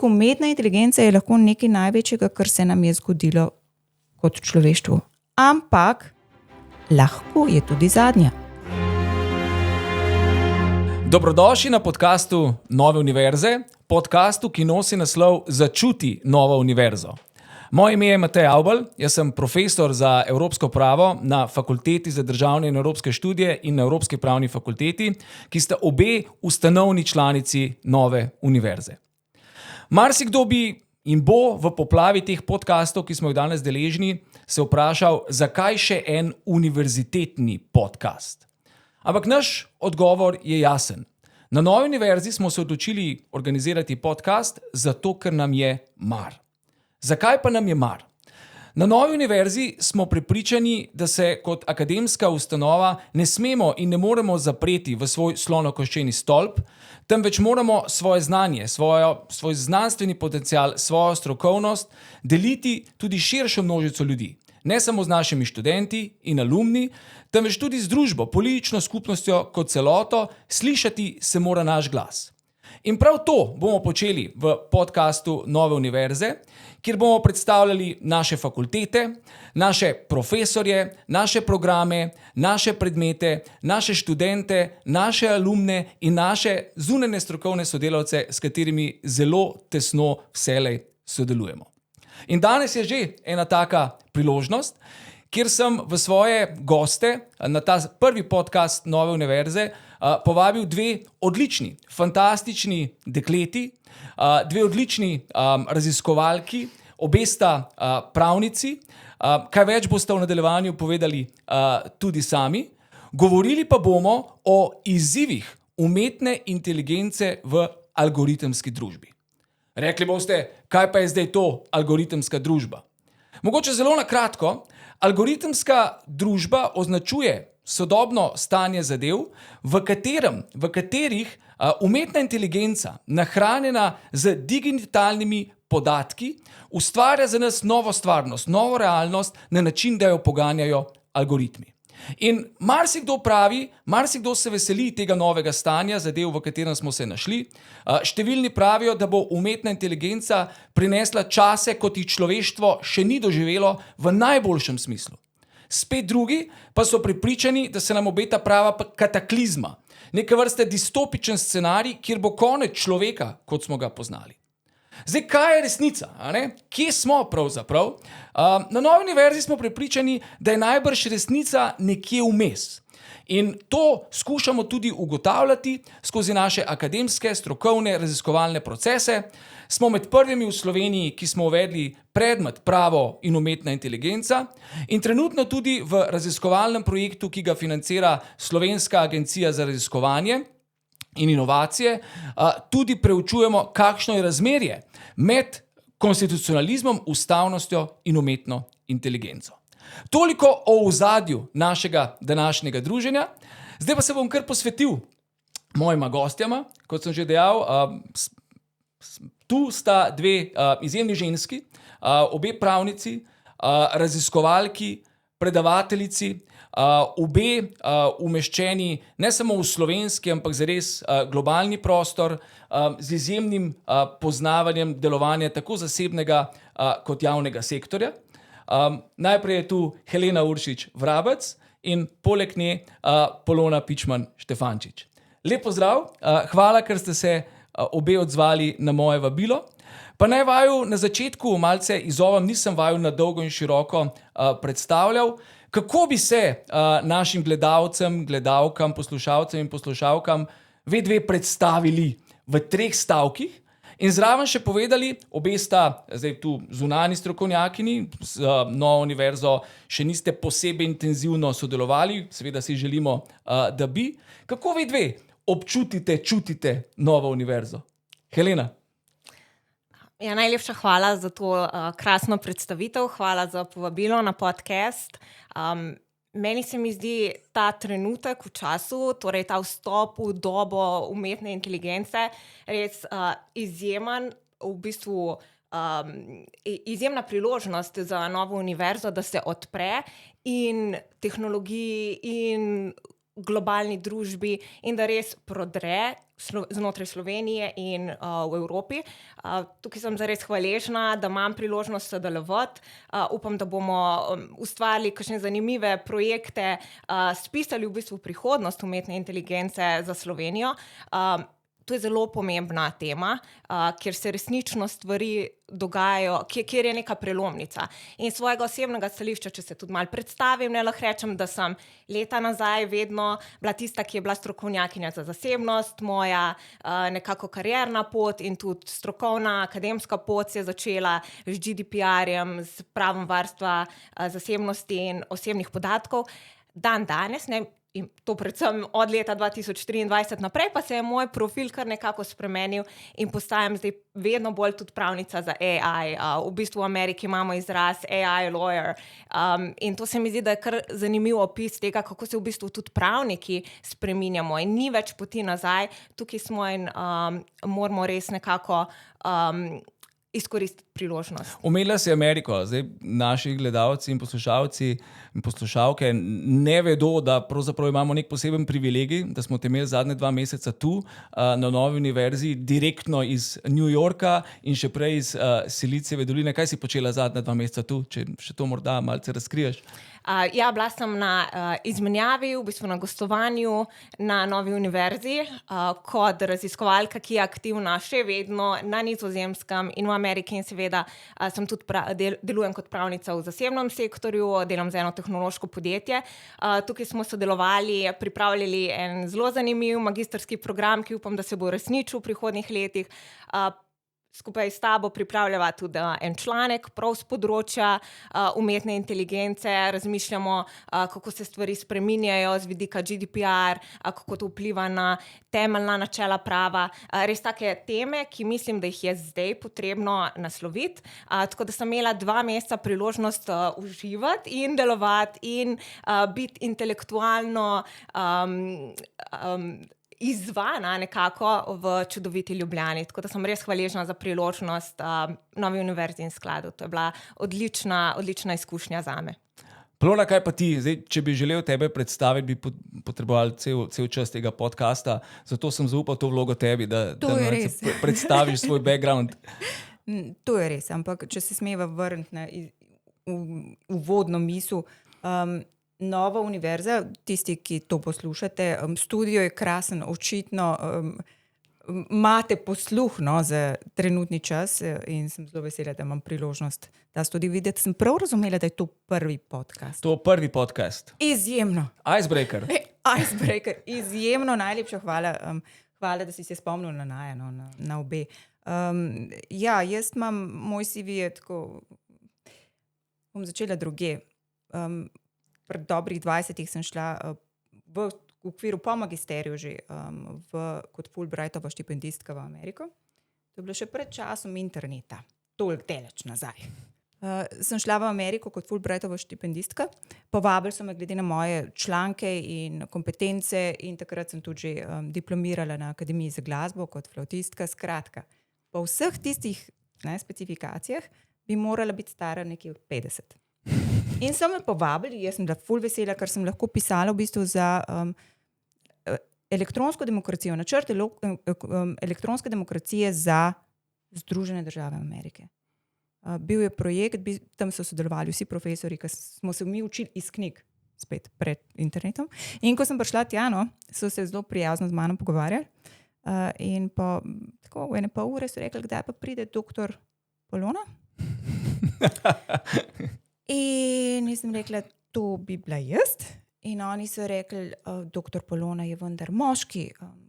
umetna inteligenca je lahko nekaj največjega, kar se nam je zgodilo kot človeštvu. Ampak lahko je tudi zadnja. Dobrodošli na podcastu Nove univerze, podcastu, ki nosi naslov Začuti novo univerzo. Moje ime je Matej Avbelj, jaz sem profesor za evropsko pravo na Fakulteti za državne in evropske študije in na Evropski pravni fakulteti, ki sta obe ustanovni članici Nove univerze. Marsikdo bi in bo v poplavi teh podcastov, ki smo jih danes deležni, se vprašal, zakaj še en univerzitetni podcast. Ampak naš odgovor je jasen. Na Novi univerzi smo se odločili organizirati podcast, zato ker nam je mar. Zakaj pa nam je mar? Na Novi univerzi smo prepričani, da se kot akademska ustanova ne smemo in ne moremo zapreti v svoj slonokoščeni stolp, temveč moramo svoje znanje, svoj znanstveni potencial, svojo strokovnost deliti tudi širšo množico ljudi. Ne samo z našimi študenti in alumni, temveč tudi z družbo, politično skupnostjo kot celoto, slišati se mora naš glas. In prav to bomo počeli v podcastu Nove univerze, kjer bomo predstavljali naše fakultete, naše profesorje, naše programe, naše predmete, naše študente, naše alumne in naše zunanje strokovne sodelavce, s katerimi zelo tesno vselej sodelujemo. In danes je že ena taka priložnost, kjer sem v svoje goste na ta prvi podcast Nove univerze povabil dve odlični, fantastični dekleti, dve odlični raziskovalki, obe sta pravnici, kaj več boste v nadaljevanju povedali tudi sami. Govorili pa bomo o izzivih umetne inteligence v algoritemski družbi. Rekli boste, kaj pa je zdaj to algoritemska družba? Mogoče zelo na kratko, algoritemska družba označuje sodobno stanje zadev, v katerih umetna inteligenca, nahranjena z digitalnimi podatki, ustvarja za nas novo stvarnost, novo realnost na način, da jo poganjajo algoritmi. In marsikdo se veseli tega novega stanja zadev, v katerem smo se našli. Številni pravijo, da bo umetna inteligenca prinesla čase, kot jih človeštvo še ni doživelo v najboljšem smislu. Spet drugi pa so prepričani, da se nam obeta prava kataklizma, neke vrste distopičen scenarij, kjer bo konec človeka, kot smo ga poznali. Zdaj, kaj je resnica? Kje smo pravzaprav? Na Novi univerzi smo prepričani, da je najbrž resnica nekje vmes. In to skušamo tudi ugotavljati skozi naše akademske, strokovne, raziskovalne procese. Smo med prvimi v Sloveniji, ki smo uvedli predmet pravo in umetna inteligenca in trenutno tudi v raziskovalnem projektu, ki ga financira Slovenska agencija za raziskovanje in inovacije, tudi preučujemo, kakšno je razmerje med konstitucionalizmom, ustavnostjo in umetno inteligenco. Toliko o ozadju našega današnjega druženja. Zdaj pa se bom kar posvetil mojima gostjama. Kot sem že dejal, tu sta dve izjemni ženski, obe pravnici, raziskovalki, predavateljici, obe umeščeni ne samo v slovenski, ampak zares globalni prostor z izjemnim poznavanjem delovanja tako zasebnega kot javnega sektorja. Najprej je tu Helena Uršič Vrabec in poleg nje Polona Pičman Štefančič. Lep pozdrav, hvala, ker ste se obe odzvali na moje vabilo. Pa naj vaju na začetku malce izzovam, nisem vaju na dolgo in široko predstavljal, kako bi se našim gledalcem, gledalkam, poslušalcem in poslušalkam dve predstavili v 3 stavkih in zraven še povedali, obe sta zdaj tu zunanji strokovnjakini, z Novo univerzo še niste posebej intenzivno sodelovali, seveda si želimo, da bi. Kako vi dve čutite Novo univerzo? Helena. Ja, najlepša hvala za to krasno predstavitev, hvala za povabilo na podcast. Meni se mi zdi ta trenutek v času, torej ta vstop v dobo umetne inteligence, res izjemen, v bistvu izjemna priložnost za Novo univerzo, da se odpre in tehnologiji in globalni družbi in da res prodre znotraj Slovenije in v Evropi. Tukaj sem zares hvaležna, da imam priložnost sodelovati. Upam, da bomo ustvarili kakšne zanimive projekte, spisali v bistvu prihodnost umetne inteligence za Slovenijo. To je zelo pomembna tema, kjer se resnično stvari dogajajo, kjer je neka prelomnica. In svojega osebnega stališča, če se tudi malo predstavim, lahko rečem, da sem leta nazaj vedno bila tista, ki je bila strokovnjakinja za zasebnost. Moja nekako karierna pot in tudi strokovna akademska pot se je začela z GDPR-jem, s pravom varstva zasebnosti in osebnih podatkov. Danes, ne, in to predvsem od leta 2023 naprej, pa se je moj profil kar nekako spremenil in postajam zdaj vedno bolj tudi pravnica za AI. V bistvu v Ameriki imamo izraz AI lawyer. In to se mi zdi, da je kar zanimiv opis tega, kako se v bistvu tudi pravniki spreminjamo in ni več poti nazaj. Tukaj smo in moramo res nekako izkoristiti priložnost. Omenila si Ameriko. Zdaj naši gledalci in poslušalci in poslušalke ne vedo, da pravzaprav imamo nek poseben privilegij, da smo te imeli zadnje 2 meseca tu na Novi univerzi, direktno iz New Yorka in še prej iz Silicijeve doline. Kaj si počela zadnje 2 meseca tu, če še to morda malce razkriješ? Bila sem na izmenjavi, v bistvu na gostovanju na Novi univerzi kot raziskovalka, ki je aktivna še vedno na Nizozemskem in v Ameriki in seveda sem tudi delujem kot pravnica v zasebnem sektorju, delam za eno tehnološko podjetje. Tukaj smo sodelovali, pripravljali en zelo zanimiv magistrski program, ki upam, da se bo uresničil v prihodnjih letih. Skupaj s tabo pripravljava tudi en članek prav z področja umetne inteligence, razmišljamo, kako se stvari spreminjajo z vidika GDPR, kako to vpliva na temeljna načela prava. Res take teme, ki mislim, da jih je zdaj potrebno nasloviti. Tako da sem imela 2 meseca priložnost uživati in delovati in biti intelektualno izvana nekako v čudoviti Ljubljani. Tako da sem res hvaležna za priložnost Novi univerzi in skladu. To je bila odlična izkušnja zame. Polona, kaj pa ti? Zdaj, če bi želel tebe predstaviti, bi potrebovali cel čas tega podcasta. Zato sem zaupal to vlogo tebi, da predstaviš svoj background. To je res, ampak če se smeva vrniti na uvodno misel, Nova univerza, tisti, ki to poslušate, studio je krasen, očitno imate posluh za trenutni čas in sem zelo vesela, da imam priložnost ta studio videti. Sem prav razumela, da je to prvi podcast? To prvi podcast. Izjemno. Icebreaker. Icebreaker, izjemno, najlepša hvala. Hvala, da si se spomnil na naja, na obe. Jaz imam, moj CV je tako, bom začela druge. Pred dobrih 20 sem šla v okviru po magisteriju že kot Fulbrightova štipendistka v Ameriko. To je bilo še pred časom interneta, toliko daleč nazaj. Sem šla v Ameriko kot Fulbrightova štipendistka, povabili so me glede na moje članke in kompetence in takrat sem tudi že diplomirala na Akademiji za glasbo kot flavtistka. Skratka, po vseh tistih specifikacijah bi morala biti stara nekje od 50. In so me povabili, jaz sem bila ful vesela, ker sem lahko pisala v bistvu za elektronsko demokracijo, načrt elektronske demokracije za Združene države Amerike. Bil je projekt, tam so sodelovali vsi profesori, ki smo se mi učili iz knjig, spet pred internetom. In ko sem prišla tja, so se zelo prijazno z mano pogovarjali. In po tako v 1,5 ure so rekli, kdaj pa pride doktor Polona. In sem rekla, to bi bila jaz. In oni so rekli, doktor Polona je vendar moški,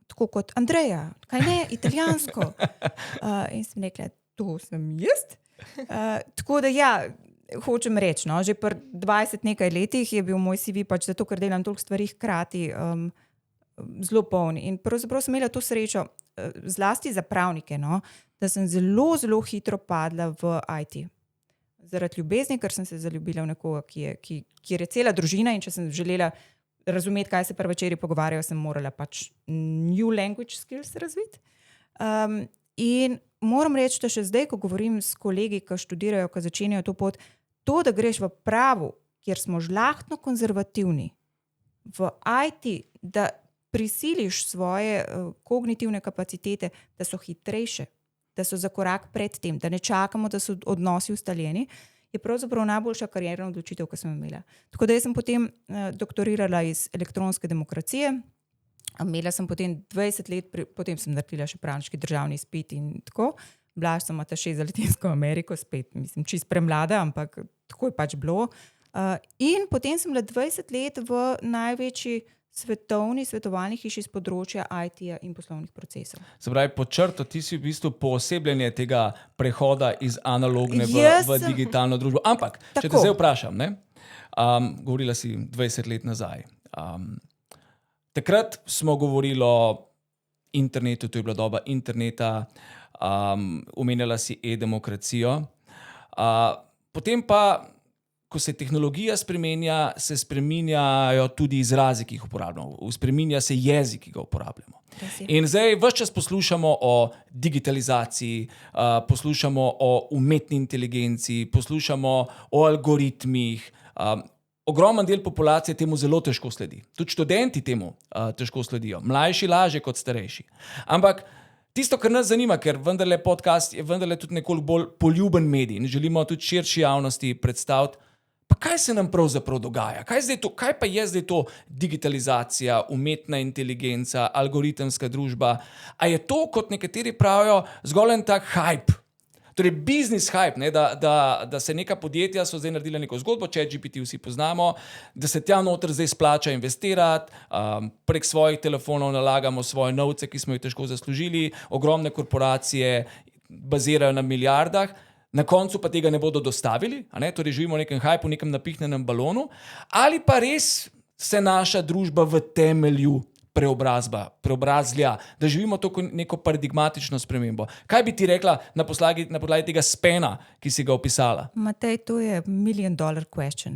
tako kot Andreja, kaj ne, italijansko. In sem rekla, to sem jaz. Tako da hočem reči, že pri 20 nekaj letih je bil moj CV pač zato, ker delam toliko stvari hkrati zelo poln. In pravzaprav sem imela to srečo, zlasti za pravnike, da sem zelo, zelo hitro padla v IT. Zaradi ljubezni, ker sem se zaljubila v nekoga, kjer je cela družina in če sem želela razumeti, kaj se pri večeri pogovarjajo, sem morala pač new language skills razviti. In moram reči, da še zdaj, ko govorim s kolegi, ki študirajo, ki začenjajo to pot, to, da greš v pravo, kjer smo žlahtno konzervativni, v IT, da prisiliš svoje kognitivne kapacitete, da so hitrejše, da so za korak pred tem, da ne čakamo, da so odnosi ustaljeni, je pravzaprav najboljša karierna odločitev, ki sem imela. Tako da jaz sem potem doktorirala iz elektronske demokracije, imela sem potem 20 let, potem sem naredila še pravniški državni izpit in tako. Bila sem ataše za Latinsko Ameriko, spet, mislim, čist premlada, ampak tako je pač bilo. In potem sem bila 20 let v največji svetovni svetovalni hiši z področja IT-ja in poslovnih procesov. Se pravi, pod črto, ti si v bistvu poosebljenje tega prehoda iz analogne v digitalno družbo. Ampak, če te zdaj vprašam, ne? Govorila si 20 let nazaj. Takrat smo govorili o internetu, to je bila doba interneta, omenjala si e-demokracijo. Potem pa, ko se tehnologija spremenja, se spreminjajo tudi izrazi, ki jih uporabljamo. Spreminja se jezik, ki ga uporabljamo. In zdaj ves čas poslušamo o digitalizaciji, poslušamo o umetni inteligenci, poslušamo o algoritmih. Ogromen del populacije temu zelo težko sledi. Tudi študenti temu težko sledijo. Mlajši lažje kot starejši. Ampak tisto, kar nas zanima, ker vendarle podcast je vendarle tudi nekoliko bolj poljuben medij in želimo tudi širši javnosti predstaviti, pa kaj se nam pravzaprav dogaja? Kaj pa je zdaj to digitalizacija, umetna inteligenca, algoritemska družba? A je to, kot nekateri pravijo, zgolj en tak hype? Torej, business hype, ne, da se neka podjetja so zdaj naredila neko zgodbo, ChatGPT vsi poznamo, da se tja noter zdaj splača investirati, prek svojih telefonov nalagamo svoje novce, ki smo jih težko zaslužili, ogromne korporacije bazirajo na milijardah, na koncu pa tega ne bodo dostavili, torej živimo v nekem hypu, v nekem napihnenem balonu, ali pa res se naša družba v temelju preobrazlja, da živimo to neko paradigmatično spremembo. Kaj bi ti rekla na podlagi tega spena, ki si ga opisala? Matej, to je $1 million question.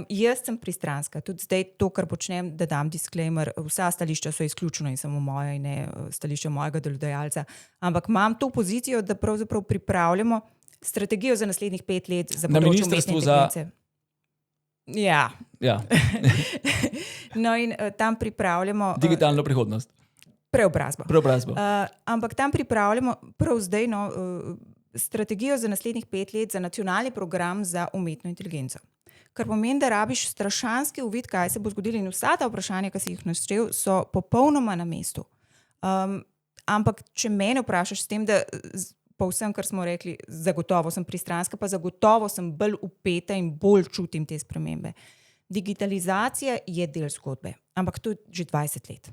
Jaz sem pristranska, tudi zdaj to, kar počnem, da dam disclaimer, vsa stališča so izključno in samo moja in ne stališča mojega delodajalca, ampak imam to pozicijo, da pravzaprav pripravljamo strategijo za naslednjih 5 let za področje umetne inteligence. Ja. No in tam pripravljamo digitalno prihodnost. Preobrazbo. Ampak tam pripravljamo prav zdaj strategijo za naslednjih 5 let za nacionalni program za umetno inteligenco. Kar pomeni, da rabiš strašanski uvid, kaj se bo zgodilo in vsa ta vprašanja, ki si jih naštel, so popolnoma na mestu. Ampak če mene vprašaš s tem, da po vsem, kar smo rekli, zagotovo sem pristranska, pa zagotovo sem bolj upeta in bolj čutim te spremembe. Digitalizacija je del zgodbe, ampak to je že 20 let.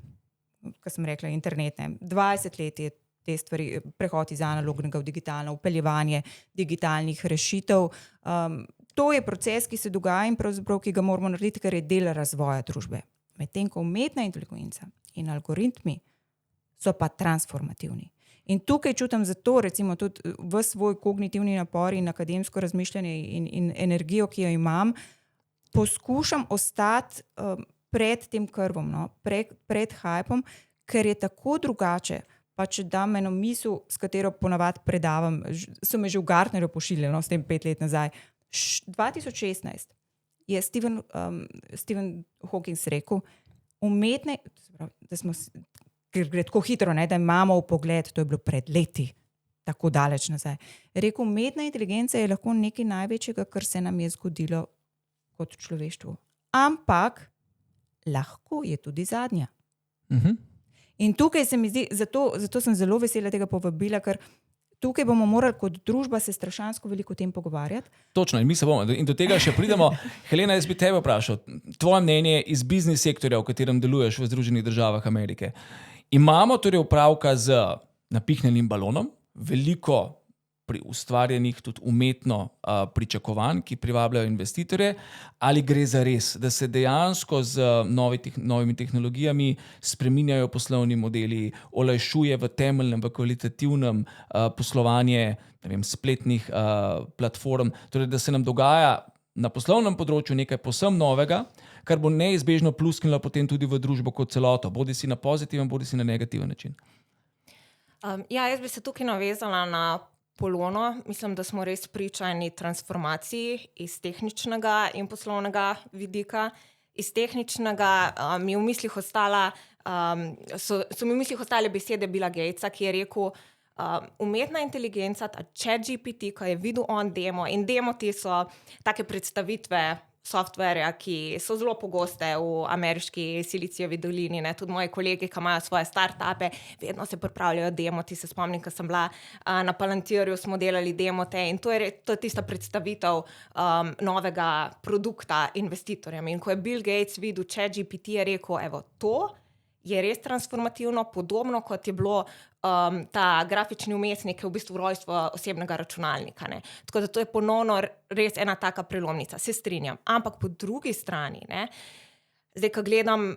Ko sem rekla internetne, 20 let je te stvari, prehod iz analognega v digitalno, upeljevanje digitalnih rešitev. To je proces, ki se dogaja in pravzaprav, ki ga moramo narediti, ker je del razvoja družbe. Medtem ko umetna inteligenca in algoritmi so pa transformativni. In tukaj čutim zato, recimo, tudi v svoj kognitivni napor in akademsko razmišljanje in energijo, ki jo imam, poskušam ostati pred tem krvom, pred hypom, ker je tako drugače. Pa če dam eno misel, s katero ponavadi predavam, so me že v Gartnerju pošiljali, s tem 5 let nazaj. 2016 je Stephen Hawking rekel, ker gre tako hitro, da imamo v pogled, to je bilo pred leti, tako daleč nazaj. Rekel, umetna inteligenca je lahko nekaj največjega, kar se nam je zgodilo kot človeštvu. Ampak lahko je tudi zadnja. In tukaj se mi zdi, zato sem zelo vesela tega povabila, ker tukaj bomo morali kot družba se strašansko veliko o tem pogovarjati. Točno, in mi se bomo. In do tega še pridemo. Helena, jaz bi tebe vprašal, tvoje mnenje iz biznis sektorja, v katerem deluješ v Združenih državah Amerike. Imamo torej opravka z napihnjenim balonom, veliko ustvarjenih tudi umetno pričakovanj, ki privabljajo investitorje, ali gre za res, da se dejansko z novimi tehnologijami spreminjajo poslovni modeli, olajšuje v temeljnem, v kvalitativnem poslovanje spletnih platform, torej da se nam dogaja na poslovnem področju nekaj povsem novega, kar bo neizbežno plusknilo potem tudi v družbo kot celoto, bodi si na pozitiven, bodi si na negativen način. Jaz bi se tukaj navezala na Polono. Mislim, da smo res priča eni transformaciji iz tehničnega in poslovnega vidika. iz tehničnega mi v mislih ostala, so mi v mislih ostale besede Billa Gatesa, ki je rekel, umetna inteligenca, ta ChatGPT, ko je videl on demo, in demoti so take predstavitve softverja, ki so zelo pogoste v ameriški Silicijevi dolini. Ne? Tudi moji kolegi, ki imajo svoje startupe, vedno se pripravljajo demoti. Se spomnim, ko sem bila na Palantirju, smo delali demote in to je tista predstavitev novega produkta investitorjem. In ko je Bill Gates videl ChatGPT, je rekel, evo, to je res transformativno, podobno kot je bilo ta grafični vmesnik, v bistvu rojstvo osebnega računalnika. Ne. Tako da to je ponovno res ena taka prelomnica, se strinjam. Ampak po drugi strani, ne, zdaj, ko gledam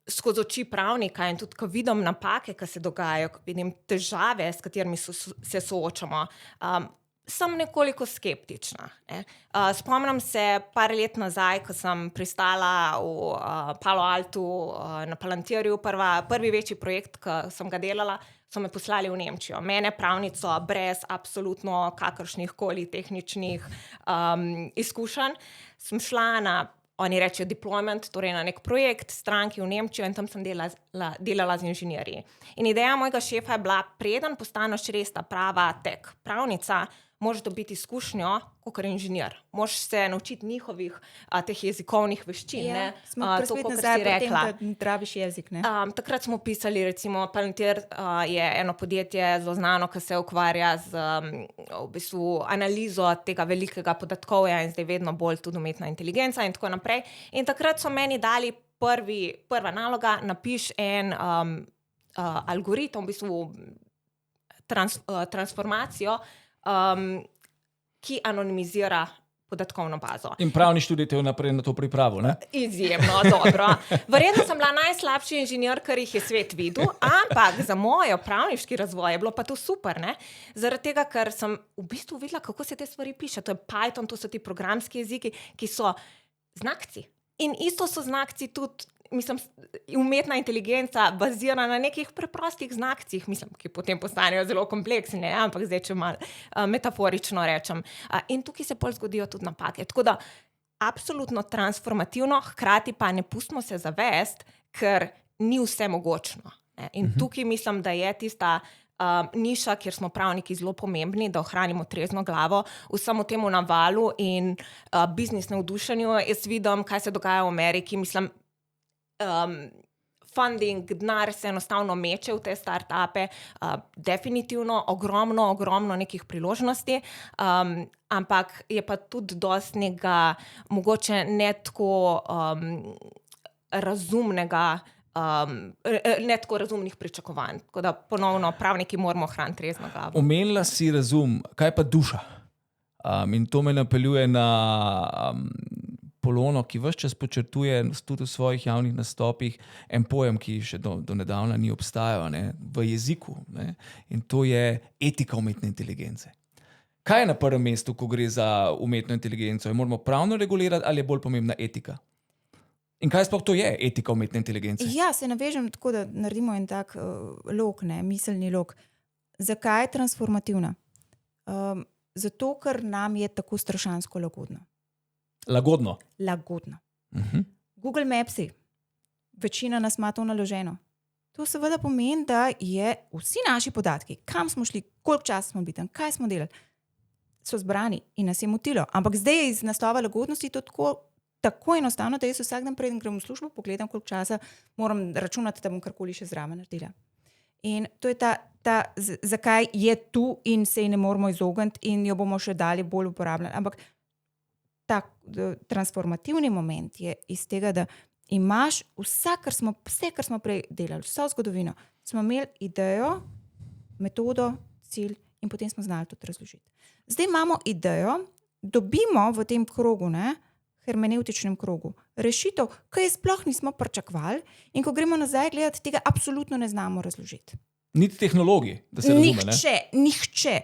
skozi oči pravnika in tudi, ko vidim napake, ki se dogajajo, ko vidim težave, s katerimi se soočamo, sem nekoliko skeptična. Ne. Spomnim se par let nazaj, ko sem pristala v Palo Altu na Palantirju, prvi večji projekt, ki sem ga delala, so me poslali v Nemčijo. Mene, pravnico, brez absolutno kakršnih koli tehničnih izkušenj, sem šla na, oni rečejo deployment, torej na nek projekt stranki v Nemčijo in tam sem delala z inženirji. In ideja mojega šefa je bila, preden postaneš res ta prava tech pravnica, moraš dobiti izkušnjo kot inženir. Moraš se naučiti njihovih teh jezikovnih veščin. Ja, smo spet nazaj pri tem, da trabiš jezik. Ne? Takrat smo pisali, recimo, Palantir je eno podjetje zelo znano, ki se ukvarja z v bistvu analizo tega velikega podatkovja in zdaj vedno bolj tudi umetna inteligenca in tako naprej. In takrat so meni dali prva naloga, napiš en algoritem, v bistvu transformacijo, ki anonimizira podatkovno bazo. In pravni študij te vnaprej na to pripravo, ne? Izjemno, dobro. Verjetno sem bila najslabši inženir, kar jih je svet videl, ampak za mojo pravniški razvoj je bilo pa to super, ne? Zaradi tega, ker sem v bistvu videla, kako se te stvari piše. To je Python, to so ti programski jeziki, ki so znakci. In isto so znakci tudi, mislim, umetna inteligenca bazira na nekih preprostih znakcih, mislim, ki potem postanejo zelo kompleksni, ne? Ampak zdaj, če malo metaforično rečem. In tukaj se pol zgodijo tudi napake. Tako da, absolutno transformativno, hkrati pa ne pustimo se zavest, ker ni vse mogočno. Ne? In tukaj mislim, da je tista niša, kjer smo pravniki zelo pomembni, da ohranimo trezno glavo vsemu temu navalu in biznis navdušenju. Jaz vidim, kaj se dogaja v Ameriki, mislim, funding, denar se enostavno meče v te startupe, definitivno ogromno nekih priložnosti, ampak je pa tudi dosti nekega, mogoče ne tako razumnega, ne tako razumnih pričakovanj. Tako da ponovno pravniki moramo ohraniti trezno glavo. Omenila si razum, kaj pa duša? In to me napeljuje na Polono, ki ves čas počrtuje tudi v svojih javnih nastopih en pojem, ki še do nedavna ni obstajal, ne, v jeziku. Ne, in to je etika umetne inteligence. Kaj je na prvem mestu, ko gre za umetno inteligenco? Jo moramo pravno regulirati ali je bolj pomembna etika? In kaj sploh to je, etika umetne inteligence? Ja, se navežem tako, da naredimo en tak lok, ne, miselni lok. Zakaj je transformativna? Zato, ker nam je tako strašansko lagodno. Lagodno? Lagodno. Google Mapsi, večina nas ima to naloženo. To seveda pomeni, da je vsi naši podatki, kam smo šli, koliko časa smo bili tam, kaj smo delali, so zbrani in nas je motilo. Ampak zdaj je iz naslova lagodnosti to tako enostavno, da jaz vsak dan preden grem v službo, pogledam, koliko časa moram računati, da bom karkoli še zraven naredila. In to je zakaj je tu in se ji ne moramo izogniti in jo bomo še dalje bolj uporabljali. Ampak ta transformativni moment je iz tega, da imaš vse, kar smo prej delali, vso zgodovino, smo imeli idejo, metodo, cilj in potem smo znali tudi razložiti. Zdaj imamo idejo, dobimo v tem krogu, ne, hermeneutičnem krogu, rešitev, ki je sploh nismo pričakovali in ko gremo nazaj gledati, tega absolutno ne znamo razložiti. Niti tehnologi, da se razume, Nihče.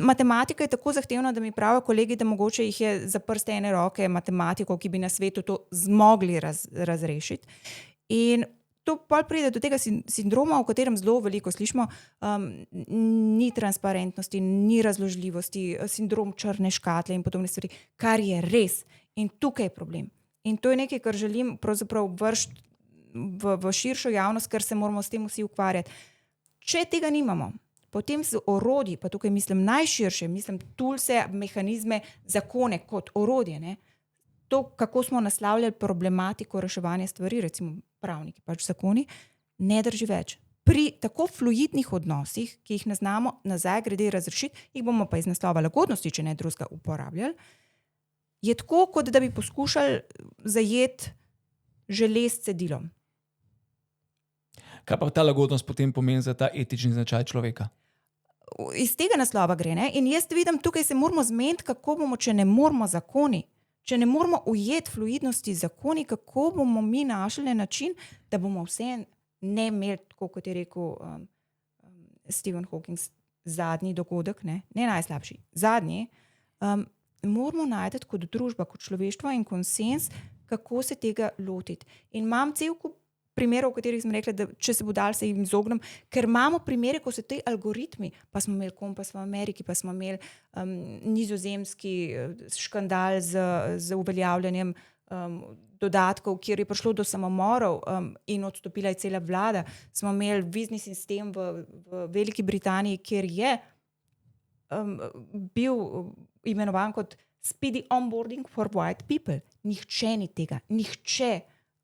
Matematika je tako zahtevna, da mi pravijo kolegi, da mogoče jih je za prste ene roke matematikov, ki bi na svetu to zmogli razrešiti. In to pol pride do tega sindroma, o katerem zelo veliko slišimo, ni transparentnosti, ni razložljivosti, sindrom črne škatle in podobne stvari, kar je res. In tukaj je problem. In to je nekaj, kar želim pravzaprav vršiti v širšo javnost, ker se moramo s tem vsi ukvarjati. Če tega nimamo, potem z orodji, pa tukaj mislim najširše, mislim toolse, mehanizme, zakone kot orodje, ne? To, kako smo naslavljali problematiko reševanja stvari, recimo pravniki, pač zakoni, ne drži več. Pri tako fluidnih odnosih, ki jih ne znamo nazaj grede razrešiti, jih bomo pa iz naslova lagodnosti, če ne drugega, uporabljali, je tako, kot da bi poskušali zajeti želez s cedilom. Kaj pa ta lagodnost potem pomeni za ta etični značaj človeka? Iz tega naslova gre, ne? In jaz vidim, tukaj se moramo zmeniti, kako bomo, če ne moramo zakoni, če ne moramo ujeti fluidnosti zakoni, kako bomo mi našli način, da bomo vse ne imeli, tako kot je rekel Stephen Hawking, zadnji dogodek, ne najslabši, zadnji, moramo najti kot družba, kot človeštvo in konsens, kako se tega lotiti. In imam cel kup primerov, v katerih sem rekla, da če se bo dal, se jim izognem, ker imamo primere, ko so te algoritmi, pa smo imeli Kompas v Ameriki, pa smo imeli nizozemski škandal z uveljavljanjem dodatkov, kjer je prišlo do samomorov in odstopila je cela vlada. Smo imeli vizni sistem v Veliki Britaniji, kjer je bil imenovan kot speedy onboarding for white people. Nihče ni tega, nihče.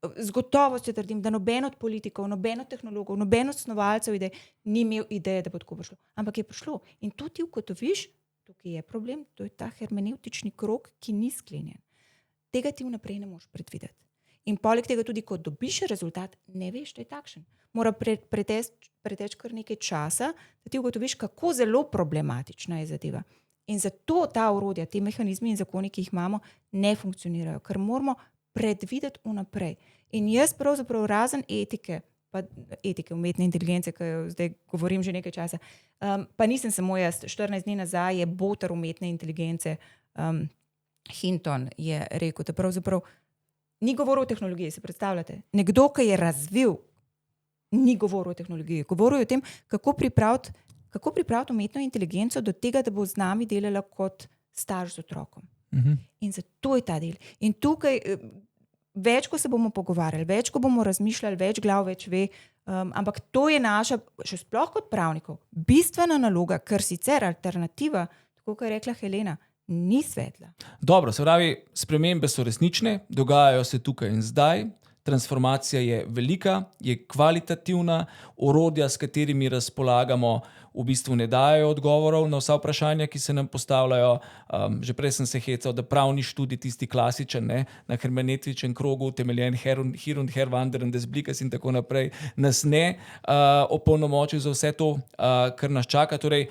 Z gotovostjo trdim, da noben od politikov, noben od tehnologov, noben od snovalcev idej ni imel ideje, da bo tako prišlo. Ampak je prišlo. In to ti ugotoviš, tukaj je problem, to je ta hermeneutični krog, ki ni sklenjen. Tega ti vnaprej ne moš predvideti. In poleg tega tudi, ko dobiš rezultat, ne veš, da je takšen. Mora preteči kar nekaj časa, da ti ugotoviš, kako zelo problematična je zadeva. In zato ta orodja, te mehanizmi in zakoni, ki jih imamo, ne funkcionirajo, ker moramo predvideti vnaprej. In jaz pravzaprav razen etike, pa etike umetne inteligence, ki jo zdaj govorim že nekaj časa, pa nisem samo jaz, 14 dni nazaj je boter umetne inteligence, Hinton je rekel, da pravzaprav ni govoril o tehnologiji, se predstavljate. Nekdo, ki je razvil, ni govoril o tehnologiji, govoril je o tem, kako pripraviti umetno inteligenco do tega, da bo z nami delala kot starš z otrokom. In zato je ta del. In tukaj več, ko se bomo pogovarjali, več, ko bomo razmišljali, več glav več ve, ampak to je naša, še sploh kot pravnikov, bistvena naloga, ker sicer alternativa, tako kot je rekla Helena, ni svetla. Dobro, se pravi, spremembe so resnične, dogajajo se tukaj in zdaj, transformacija je velika, je kvalitativna, orodja, s katerimi razpolagamo, v bistvu ne dajo odgovorov na vsa vprašanja, ki se nam postavljajo. Že prej sem se hecal, da pravni študij, tisti klasičen, ne, na hermeneutičnem krogu, utemeljen hier und her wandern des Blickes in tako naprej, nas ne opolnomoči za vse to, kar nas čaka. Torej,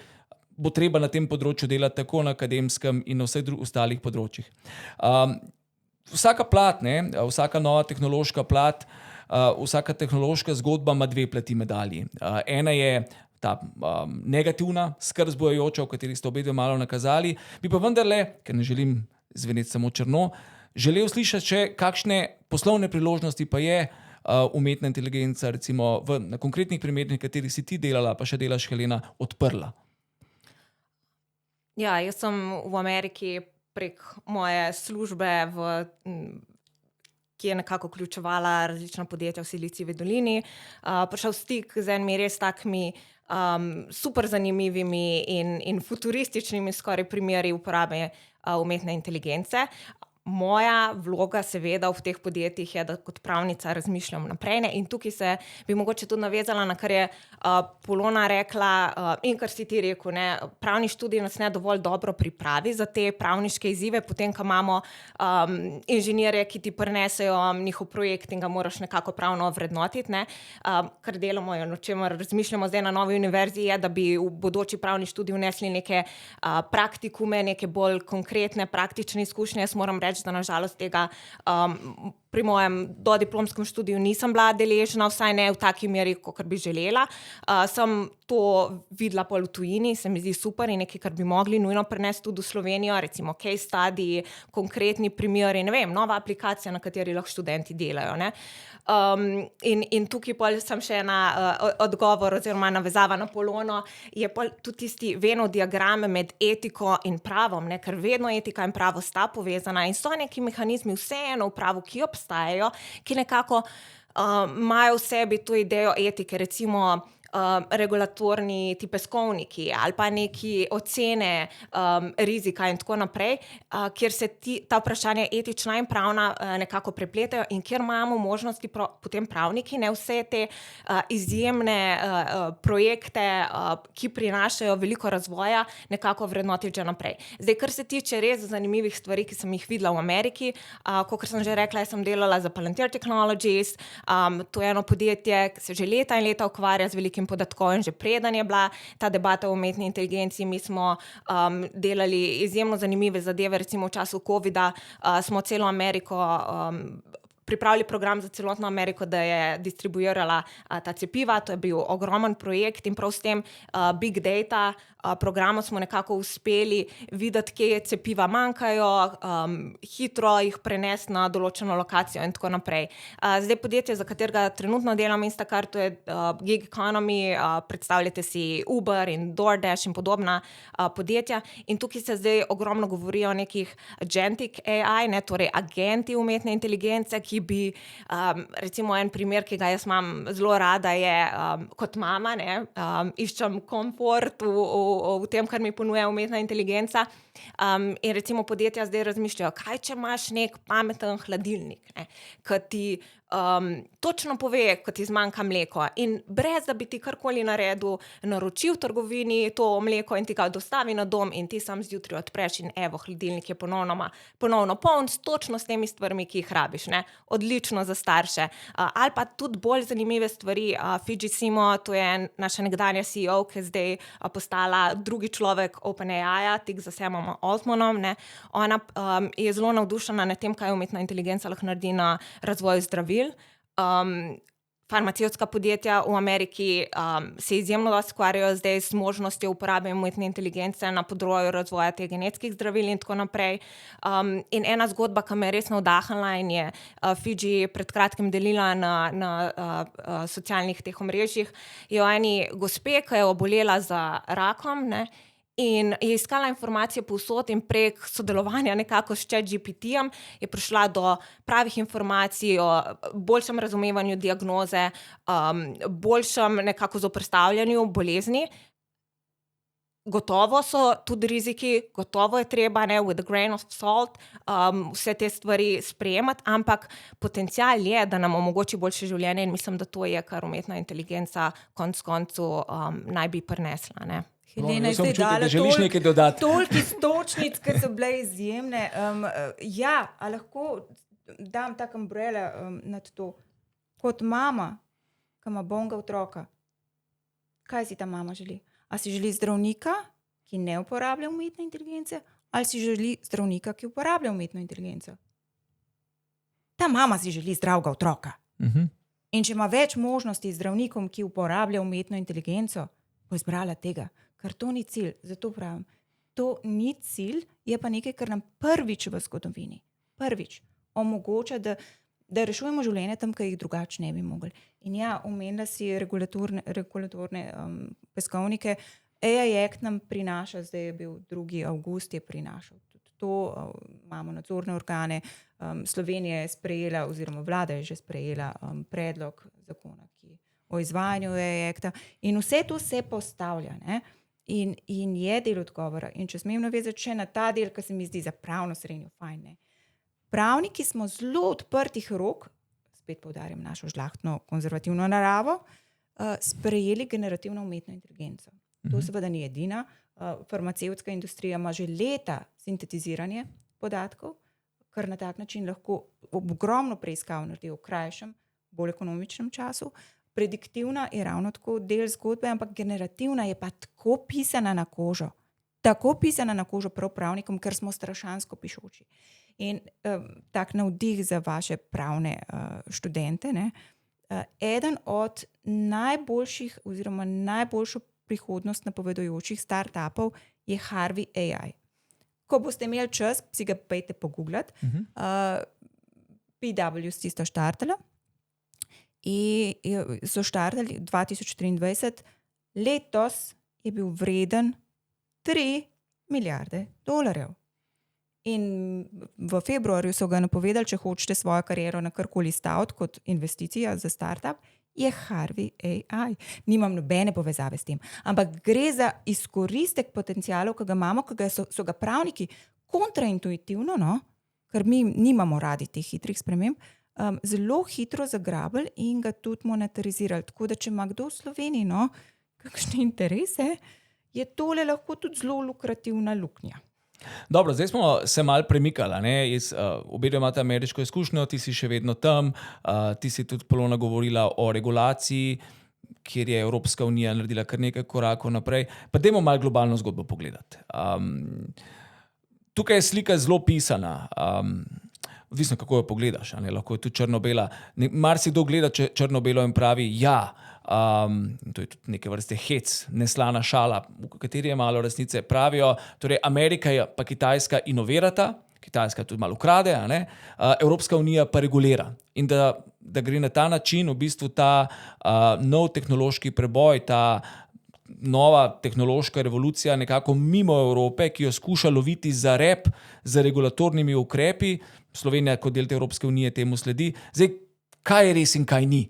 bo treba na tem področju delati tako na akademskem in na vseh ostalih področjih. Vsaka plat, vsaka nova tehnološka plat, vsaka tehnološka zgodba ima dve plati medalji. Ena je ta negativna, skrb zbujajoča, o kateri ste obe malo nakazali. Bi pa vendarle, ker ne želim zveneti samo črno, želel slišati še, kakšne poslovne priložnosti pa je umetna inteligenca, recimo na konkretnih primerih, na katerih si ti delala, pa še delaš, Helena, odprla. Ja, jaz sem v Ameriki prek moje službe, ki je nekako vključevala različna podjetja v Silicijevi dolini, prišel v stik z enimi res takimi super zanimivimi in futurističnimi skoraj primeri uporabe umetne inteligence. Moja vloga seveda v teh podjetjih je, da kot pravnica razmišljam naprej, in tukaj se bi mogoče tudi navezala na kar je Polona rekla in kar si ti rekel, ne, pravni študij nas ne dovolj dobro pripravi za te pravniške izzive, potem, ko imamo inženirje, ki ti prinesejo njihov projekt in ga moraš nekako pravno vrednotiti, ne. Kar delamo in o čemer razmišljamo zdaj na Novi univerzi je, da bi v bodoči pravni študij vnesli neke praktikume, neke bolj konkretne praktične izkušnje. Jaz moram reči, da nažalost tega pri mojem dodiplomskem študiju nisem bila deležna, vsaj ne v taki meri, kot bi želela. Sem to videla pol v tujini, se mi zdi super in nekaj, kar bi mogli nujno prenesti tudi v Slovenijo, recimo case study, konkretni primeri, ne vem, nova aplikacija, na kateri lahko študenti delajo, ne. In tukaj pol sem še ena odgovor oziroma navezava na Polono, je pol tudi tisti Venn diagram med etiko in pravom, ne, ker vedno etika in pravo sta povezana in so neki mehanizmi vseeno v pravu, ki obstajajo, ki nekako imajo v sebi to idejo etike, recimo regulatorni ti peskovniki ali pa neki ocene rizika in tako naprej, kjer se ta vprašanja etična in pravna nekako prepletajo in kjer imamo možnosti potem pravniki, ne vse te izjemne projekte, ki prinašajo veliko razvoja, nekako vrednotiti že naprej. Zdaj, kar se tiče res zanimivih stvari, ki sem jih videla v Ameriki, kakor sem že rekla, sem delala za Palantir Technologies, to je eno podjetje, ki se že leta in leta ukvarja z velikim podatkovjem, že preden je bila ta debata o umetni inteligenci. Mi smo delali izjemno zanimive zadeve, recimo v času covida smo celo Ameriko pripravili program za celotno Ameriko, da je distribuirala ta cepiva, to je bil ogromen projekt in prav s tem big data programom smo nekako uspeli videti, kje cepiva manjkajo, hitro jih prenesti na določeno lokacijo in tako naprej. Zdaj podjetje, za katerega trenutno delam, Instacart, to je gig economy, predstavljate si Uber in DoorDash in podobna podjetja in tukaj se zdaj ogromno govori o nekih agentic AI, ne, torej agenti umetne inteligence, ki bi, recimo en primer, ki ga jaz imam zelo rada, je kot mama, ne, iščem komfort v tem, kar mi ponuja umetna inteligenca. In recimo podjetja zdaj razmišljajo, kaj če imaš nek pameten hladilnik, ne, ki ti točno pove, ko ti zmanjka mleko in brez, da bi ti karkoli naredil, naročil v trgovini to mleko in ti ga dostavi na dom in ti sam zjutraj odpreš in evo, hladilnik je ponovno poln, točno s temi stvarmi, ki jih rabiš, ne. Odlično za starše. Ali pa tudi bolj zanimive stvari, Fidži Simo, to je naša nekdanja CEO, ki je zdaj postala drugi človek OpenAI-ja, tik za Samom Altmanom, ne. Ona je zelo navdušena nad tem, kaj umetna inteligenca lahko naredi na razvoju zdravil. Farmacevtska podjetja v Ameriki se izjemno dosti ukvarjajo zdaj z možnostjo uporabe umetne inteligence na področju razvoja teh genetskih zdravil in tako naprej. In ena zgodba, ki me je res navdahnila in je Fidži pred kratkim delila na socialnih teh omrežjih, je o eni gospe, ki je obolela za rakom, ne, in je iskala informacije povsod in prek sodelovanja nekako s ChatGPT-jem je prišla do pravih informacij o boljšem razumevanju diagnoze, boljšem nekako zoperstavljanju bolezni. Gotovo so tudi riziki, gotovo je treba, ne, with a grain of salt, vse te stvari sprejemati, ampak potencial je, da nam omogoči boljše življenje in mislim, da to je, kar umetna inteligenca konec koncev naj bi prinesla, ne. Helena je zdaj dala toliko iztočnic, ki so bile izjemne. Ja, a lahko dam tak umbrella nad to. Kot mama, ki ima bolnega otroka, kaj si ta mama želi? A si želi zdravnika, ki ne uporablja umetne inteligence, ali si želi zdravnika, ki uporablja umetno inteligenco? Ta mama si želi zdravega otroka. In če ima več možnosti zdravnikom, ki uporablja umetno inteligenco, bo izbrala tega, ker to ni cilj. Zato pravim, to ni cilj, je pa nekaj, kar nam prvič v zgodovini, omogoča, da rešujemo življenje tam, ki jih drugače ne bi mogli. In ja, omenila si regulatorne peskovnike. AI Act nam prinaša, zdaj je bil 2. avgust, je prinašal tudi to, imamo nadzorne organe, Slovenija je sprejela, oziroma vlada je že sprejela predlog zakona, o izvajanju AI Acta in vse to se postavlja, ne? In je del odgovora. In če smem navezati še na ta del, ki se mi zdi za pravno srednjo fajn, ne. Pravniki smo zelo odprtih rok, spet poudarjam našo žlahtno konzervativno naravo, sprejeli generativno umetno inteligenco. To seveda ni edina. Farmacevtska industrija ima že leta sintetiziranje podatkov, kar na tak način lahko ogromno preiskav naredi v krajšem, bolj ekonomičnem času. Prediktivna je ravno tako del zgodbe, ampak generativna je pa tako pisana na kožo, tako pisana na kožo prav pravnikom, ker smo strašansko pišoči. In tak navdih za vaše pravne študente, ne? Eden od najboljših oziroma najboljšo prihodnost napovedujočih startupov je Harvey AI. Ko boste imeli čas, si ga pejte pogooglati. PwC sto štartala in so štartali 2023. Letos je bil vreden $3 milijarde. In v februarju so ga napovedali, če hočete svojo kariero na karkoli staviti kot investicija za startup, je Harvey AI. Nimam nobene povezave s tem. Ampak gre za izkoristek potencialov, ki ga imamo, ki so ga pravniki kontraintuitivno, no, ker mi nimamo radi teh hitrih sprememb, zelo hitro zagrabili in ga tudi monetarizirali. Tako da, če ima kdo v Sloveniji, no, kakšne interese, je tole lahko tudi zelo lukrativna luknja. Dobro, zdaj smo se malo premikali. Obe imate ameriško izkušnjo, ti si še vedno tam, ti si tudi Polona govorila o regulaciji, kjer je Evropska unija naredila kar nekaj korakov naprej. Pa dajmo malo globalno zgodbo pogledati. Tukaj je slika zelo pisana. Odvisno, kako jo pogledaš. Lahko je tudi črno-bela. Marsikdo gleda črno-belo in pravi, ja, to je tudi neke vrste hec, neslana šala, v kateri je malo resnice. Pravijo, torej Amerika pa Kitajska inovirata, Kitajska tudi malo ukrade, Evropska unija pa regulira. In da gre na ta način v bistvu ta nov tehnološki preboj, ta nova tehnološka revolucija nekako mimo Evrope, ki jo skuša loviti za rep z regulatornimi ukrepi. Slovenija kot del te Evropske unije temu sledi. Zdaj, kaj je res in kaj ni?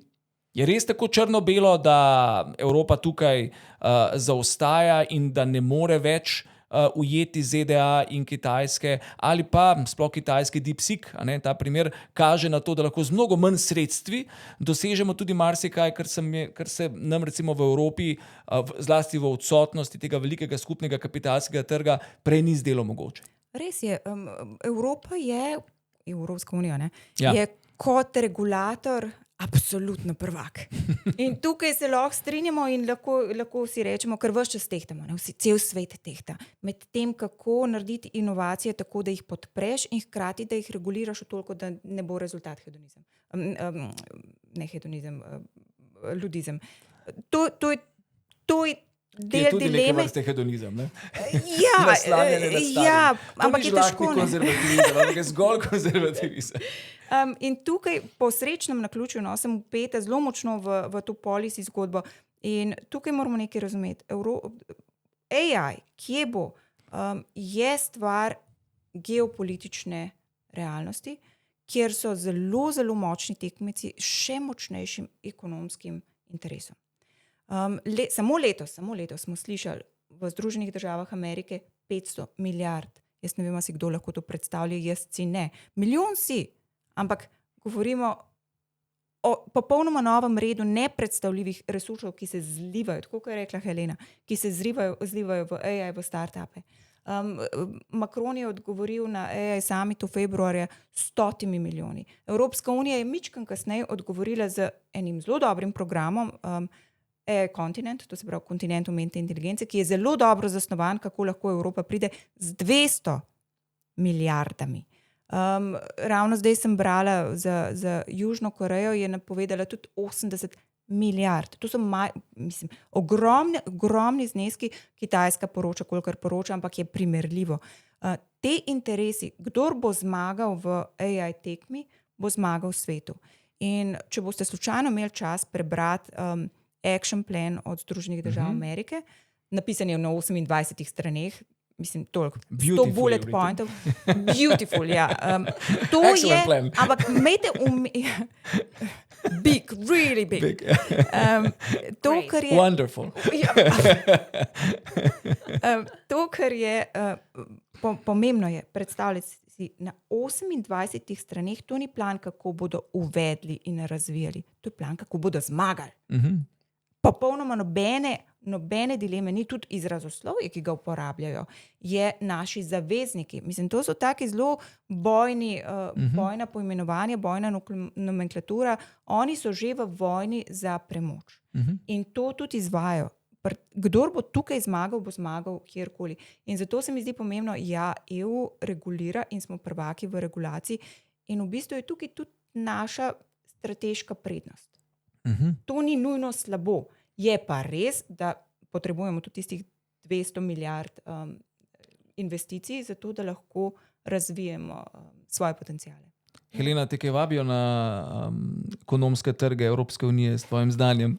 Je res tako črno-belo, da Evropa tukaj zaostaja in da ne more več ujeti ZDA in Kitajske, ali pa sploh kitajski DeepSeek, ta primer kaže na to, da lahko z mnogo manj sredstvi dosežemo tudi marsikaj, kar se nam recimo v Evropi, zlasti v odsotnosti tega velikega skupnega kapitalskega trga, prej ni zdelo mogoče. Res je, Evropska unija, Ja. je kot regulator absolutno prvak. In tukaj se lahko strinjamo in lahko si rečemo, ker ves čas tehtamo, cel svet tehta. Med tem, kako narediti inovacije tako, da jih podpreš in hkrati, da jih reguliraš toliko, da ne bo rezultat hedonizem. Ne hedonizem, ludizem. To je del dileme. Neke vrste hedonizem, ne? Ja, ampak je težko. Ampak je zgolj konzervativizem. In tukaj po srečnem naključju sem vpeta zelo močno v to policy zgodbo in tukaj moramo nekaj razumeti. AI, kje bo, je stvar geopolitične realnosti, kjer so zelo, zelo močni tekmeci s še močnejšim ekonomskim interesom. Samo letos smo slišali v Združenih državah Amerike 500 milijard. Jaz ne vem, si kdo lahko to predstavlja, jaz si ne. Milijon si. Ampak govorimo o popolnoma novem redu nepredstavljivih resursov, ki se zlivajo, tako kot je rekla Helena, ki se zlivajo v AI, v startupe. Macron je odgovoril na AI summitu februarja 100 milijoni. Evropska unija je mičkeno kasneje odgovorila z enim zelo dobrim programom AI Continent, to se pravi kontinent umetne inteligence, ki je zelo dobro zasnovan, kako lahko Evropa pride z 200 milijardami. Ravno zdaj sem brala za Južno Korejo, je napovedala tudi 80 milijard. To so ogromni zneski, Kitajska poroča, kolikor poroča, ampak je primerljivo. Te interesi, kdor bo zmagal v AI tekmi, bo zmagal v svetu. In če boste slučajno imeli čas prebrati action plan od Združenih držav Amerike, napisan je na 28 straneh, mislim, toliko. 100 bullet pointov. Beautiful, ja. To Excellent je, plan. ampak imejte big, really big. To, kar je... Wonderful. To, kar je pomembno je, predstavljati si, na 28 straneh, to ni plan, kako bodo uvedli in razvijali. To je plan, kako bodo zmagali. Popolnoma nobene dileme, ni tudi izrazoslovje, ki ga uporabljajo, je naši zavezniki. Mislim, to so taki zelo bojna poimenovanja, bojna nomenklatura. Oni so že v vojni za premoč. In to tudi izvajajo. kdor bo tukaj zmagal, bo zmagal kjerkoli. In zato se mi zdi pomembno, ja, EU regulira in smo prvaki v regulaciji in v bistvu je tukaj tudi naša strateška prednost. To ni nujno slabo. Je pa res, da potrebujemo tudi tistih 200 milijard investicij, zato da lahko razvijemo svoje potencijale. Helena, te kaj vabijo na ekonomske trge Evropske unije s tvojim znanjem?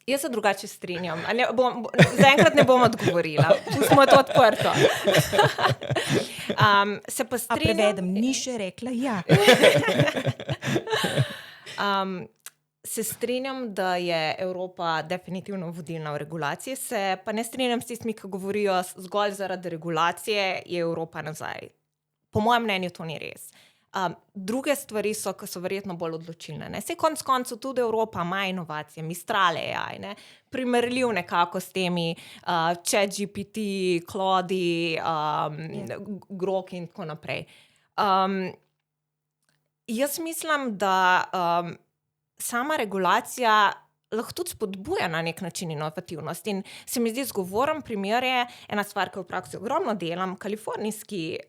Jaz se drugače strinjam. Zaenkrat ne bom odgovorila. Pustimo to odprto. Se pa strinjam. Prevedem, ni še rekla ja. Se strinjam, da je Evropa definitivno vodilna v regulaciji, se pa ne strinjam s tistimi, ki govorijo zgolj zaradi regulacije je Evropa nazaj. Po mojem mnenju to ni res. Druge stvari so, ki so verjetno bolj odločilne. Saj konec koncev tudi Evropa ima inovacije, Mistral AI, primerljiv nekako s temi ChatGPT, Claude, Grok in tako naprej. Jaz mislim, da sama regulacija lahko tudi spodbuja na nek način inovativnost. In se mi zdi zgovoren primer je ena stvar, ki v praksi ogromno delam, kalifornijski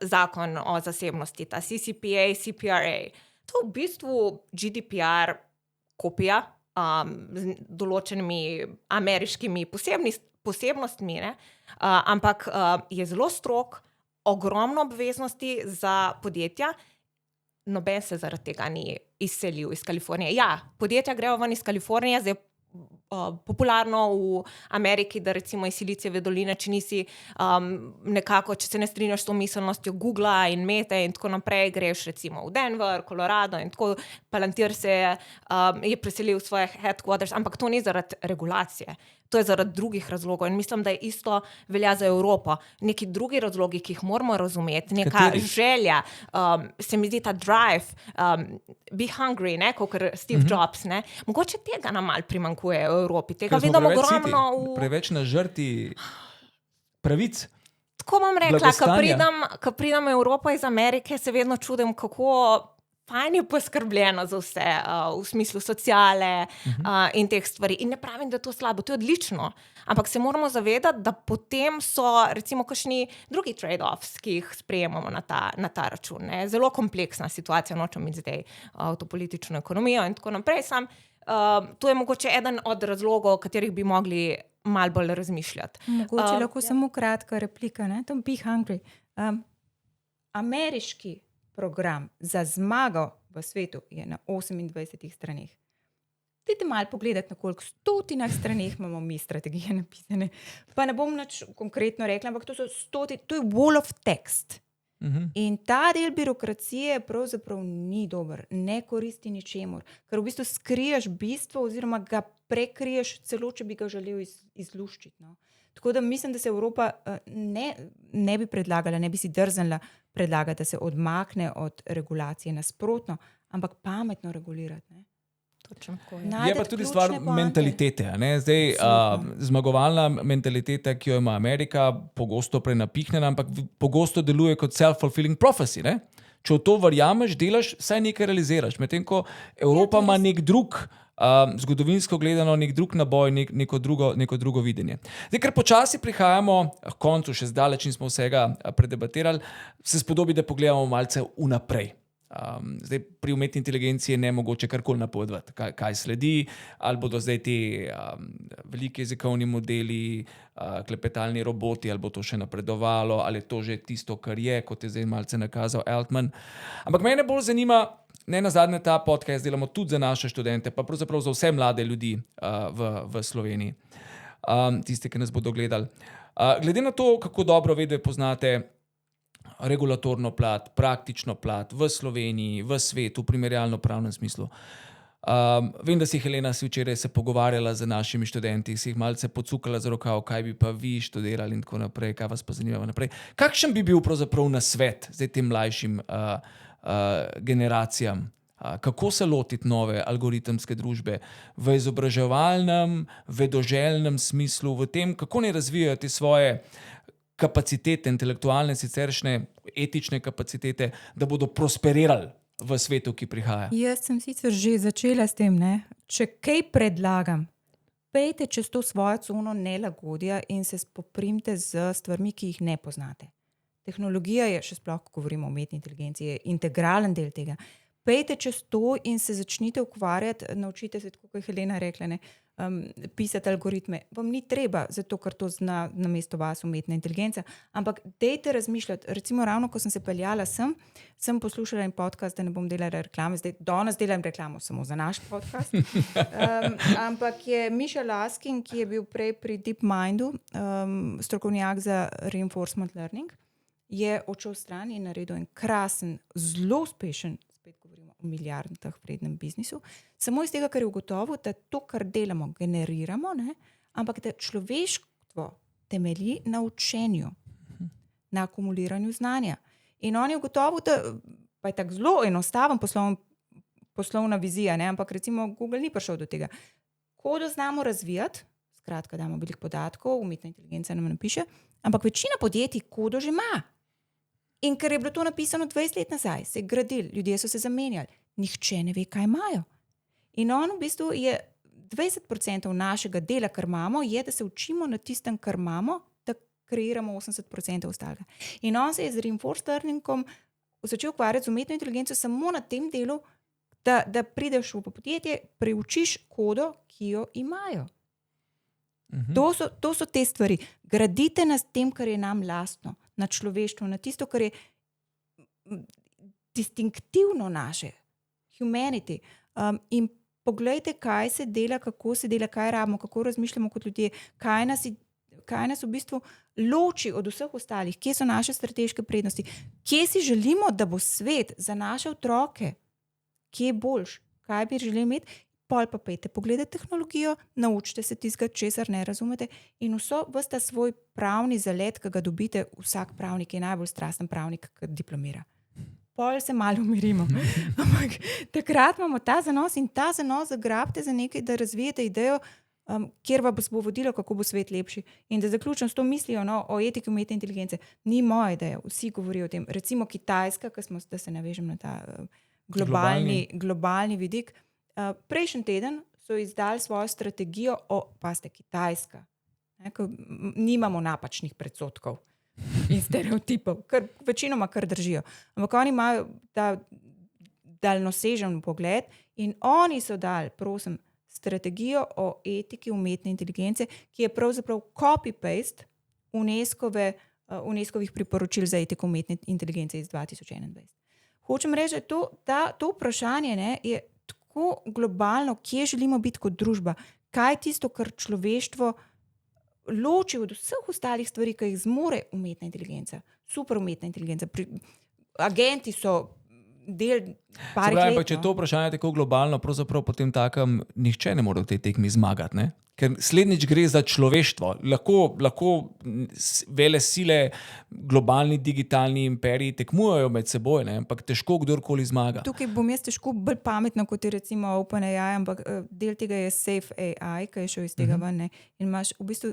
zakon o zasebnosti, ta CCPA, CPRA. To je v bistvu GDPR kopija z določenimi ameriškimi posebnostmi, ampak je zelo strog, ogromno obveznosti za podjetja. Noben se zaradi tega ni izselil iz Kalifornije. Ja, podjetja grejo ven iz Kalifornije, zdaj popularno v Ameriki, da recimo iz Silicijeve doline, če nisi nekako, če se ne strinjaš s to miselnostjo Googla in Mete in tako naprej, greš recimo v Denver, Colorado in tako, Palantir se je preselil v svoje headquarters, ampak to ni zaradi regulacije. To je zaradi drugih razlogov in mislim, da je isto velja za Evropo. Neki drugi razlogi, ki jih moramo razumeti, neka želja, se mi zdi ta drive, be hungry, kot Steve Jobs, mogoče tega nam malo primanjkuje v Evropi. Tega vidimo ogromno preveč na žrti pravic. Tako bom rekla, ko pridem v Evropo iz Amerike, se vedno čudim, kako fajn je poskrbljeno za vse, v smislu sociale in teh stvari. In ne pravim, da je to slabo, to je odlično. Ampak se moramo zavedati, da potem so recimo kakšni drugi trade-offs, ki jih sprejemamo na ta račun. Zelo kompleksna situacija, nočem iti zdaj v to politično ekonomijo in tako naprej. To je mogoče eden od razlogov, o katerih bi mogli malo bolj razmišljati. Mogoče lahko samo kratka replika, to be hungry. Ameriški program za zmago v svetu je na 28 straneh. Dajte malo pogledati, na koliko stotinah straneh imamo mi strategije napisane. Pa ne bom nič konkretno rekla, ampak to je wall of text. In ta del birokracije pravzaprav ni dober, ne koristi ničemur, ker v bistvu skriješ bistvo oziroma ga prekriješ celo, če bi ga želel izluščiti. Tako da mislim, da se Evropa ne bi predlagala, ne bi si drznila predlagati, da se odmakne od regulacije nasprotno, ampak pametno regulirati. Je pa tudi stvar mentalitete. Zdaj, zmagovalna mentaliteta, ki jo ima Amerika, pogosto prenapihnjena, ampak pogosto deluje kot self-fulfilling prophecy. Če v to verjameš, delaš, saj nekaj realiziraš. Medtem ko Evropa ima nek drug, zgodovinsko gledano, nek drug naboj, neko drugo videnje. Zdaj, ker počasi prihajamo k koncu, še zdaleč nismo vsega predebatirali, se spodobi, da pogledamo malce vnaprej. Zdaj, pri umetni inteligenciji je nemogoče karkoli napovedati, kaj sledi, ali bodo zdaj ti veliki jezikovni modeli, klepetalni roboti, ali bo to še napredovalo, ali je to že tisto, kar je, kot je zdaj malce nakazal Altman. Ampak mene bolj zanima, ne nazadnje ta podcast delamo tudi za naše študente, pa pravzaprav za vse mlade ljudi v Sloveniji, tiste, ki nas bodo gledali. Glede na to, kako dobro vedno poznate regulatorno plat, praktično plat v Sloveniji, v svetu, v primerjalno pravnem smislu. Vem, da si Helena včeraj se pogovarjala z našimi študenti, si jih malce pocukala za rokav, kaj bi pa vi študirali in tako naprej, kaj vas pa zanima naprej. Kakšen bi bil pravzaprav nasvet zdaj tem mlajšim generacijam? Kako se lotiti nove algoritemske družbe v izobraževalnem, vedoželjnem smislu, v tem, kako ne razvijajo te svoje kapacitete, intelektualne, siceršne, etične kapacitete, da bodo prosperirali v svetu, ki prihaja? Jaz sem sicer že začela s tem, ne? Če kaj predlagam, pejte čez to svojo cono nelagodja in se spoprimte z stvarmi, ki jih ne poznate. Tehnologija je, še sploh, ko govorimo o umetni inteligenci, je integralen del tega. Pejte čez to in se začnite ukvarjati, naučite se, tako kot je Helena rekla, ne, pisati algoritme. Vam ni treba, zato ker to zna namesto vas umetna inteligenca, ampak dejte razmišljati. Recimo ravno, ko sem se peljala sem poslušala en podcast, da ne bom delala reklame, zdaj danes delam reklamo samo za naš podcast, ampak je Miša Laskin, ki je bil prej pri DeepMindu, strokovnjak za reinforcement learning, je odšel stran in naredil en krasen, zelo uspešen, spet govorimo o milijardah vrednem biznisu, samo iz tega, ker je ugotovil, da to, kar delamo, generiramo, ne, ampak da človeštvo temelji na učenju, na akumuliranju znanja. In on je ugotovil, da pa je tako zelo enostaven poslovna vizija, ne, ampak recimo Google ni prišel do tega. Kodo znamo razvijati, skratka, damo veliko podatkov, umetna inteligenca nam napiše, ampak večina podjetij kodo že ima. In ker je bilo to napisano 20 let nazaj, se je gradil, ljudje so se zamenjali, nihče ne ve, kaj imajo. In on v bistvu je 20% našega dela, kar imamo, je, da se učimo na tistem, kar imamo, da kreiramo 80% ostalega. In on se je z reinforced learningom začel ukvarjati z umetno inteligenco samo na tem delu, da prideš v podjetje, preučiš kodo, ki jo imajo. To so te stvari. Gradite nas tem, kar je nam lastno, na človeštvo, na tisto, kar je distinktivno naše, humanity. In poglejte, kaj se dela, kako se dela, kaj rabimo, kako razmišljamo kot ljudje, kaj nas v bistvu loči od vseh ostalih, kje so naše strateške prednosti, kje si želimo, da bo svet za naše otroke, kje je boljš, kaj bi želeli imeti. Pol pa pejte, pogledajte tehnologijo, naučite se tistega, česar ne razumete in ves ta svoj pravni zalet, ki ga dobite, vsak pravnik je najbolj strasten pravnik, ki diplomira. Pol se malo umirimo. Ampak takrat imamo ta zanos in ta zanos zagrabite za nekaj, da razvijete idejo, kjer vas bo vodilo, kako bo svet lepši. In da zaključim s to mislijo o etiki umetne inteligence. Ni moja ideja, vsi govorijo o tem. Recimo Kitajska, da se navežem na ta globalni vidik. Prejšnji teden so izdali svojo strategijo pazite, Kitajska. Nimamo napačnih predsodkov in stereotipov, ker večinoma kar držijo. Ampak oni imajo ta daljnosežen pogled in oni so dali, prosim, strategijo o etiki umetne inteligence, ki je pravzaprav copy-paste UNESCO-vih priporočil za etiko umetne inteligence iz 2021. Hočem reči, da to vprašanje, ne, je tako globalno, kje želimo biti kot družba, kaj je tisto, kar človeštvo loči od vseh ostalih stvari, ki jih zmore umetna inteligenca, super umetna inteligenca. Agenti so del parih let. Če to vprašanje je tako globalno, pravzaprav potem takem nihče ne more v tej tekmi zmagati, ne? Ker slednjič gre za človeštvo. Lahko vele sile, globalni digitalni imperiji tekmujejo med seboj, ne? Ampak težko kdorkoli zmaga. Tukaj bom jaz težko bolj pametna, kot je recimo OpenAI, ampak del tega je Safe AI, ki je šel iz tega ven. Ne? In imaš v bistvu,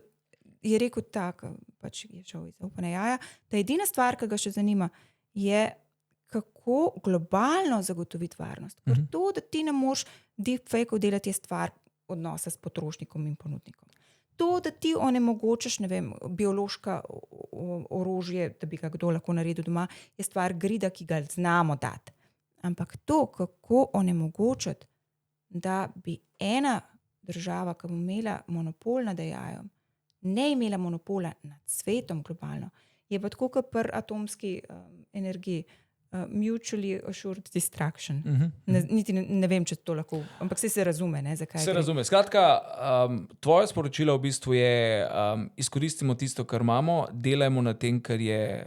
je rekel tak, pač je šel iz OpenAI, da edina stvar, ki ga še zanima, je kako globalno zagotoviti varnost. Ker to, da ti ne moš deepfake delati, je stvar odnosa s potrošnikom in ponudnikom. To, da ti onemogočaš, ne vem, biološka orožje, da bi ga kdo lahko naredil doma, je stvar grida, ki ga znamo dati. Ampak to, kako onemogočati, da bi ena država, ki bo imela monopol nad AI-jem, ne imela monopola nad svetom globalno, je pa tako kot pri atomski energiji, mutually assured destruction. Niti ne vem, če to lahko, ampak se razume, ne, zakaj. Se razume. Skratka, tvoje sporočilo v bistvu je, izkoristimo tisto, kar imamo, delajmo na tem, kar je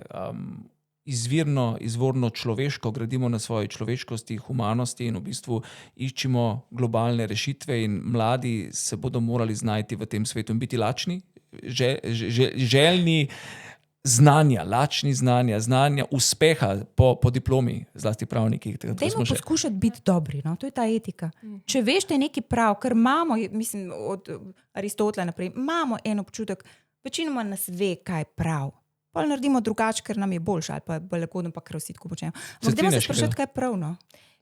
izvorno človeško, gradimo na svoji človeškosti, humanosti in v bistvu iščimo globalne rešitve in mladi se bodo morali znajti v tem svetu in biti lačni, željni znanja, lačni znanja, uspeha po diplomi, zlasti pravniki. Dajmo poskušati biti dobri, no? To je ta etika. Če veš, da je nekaj prav, ker imamo, mislim, od Aristotela naprej, imamo en občutek, večinoma nas ve, kaj je prav. pol naredimo drugače, ker nam je boljše, ali pa je bolj lagodno, pa ker vsi tako počnejo. Se Ampak dajmo se strinjaš, sprašati, kaj je prav, no?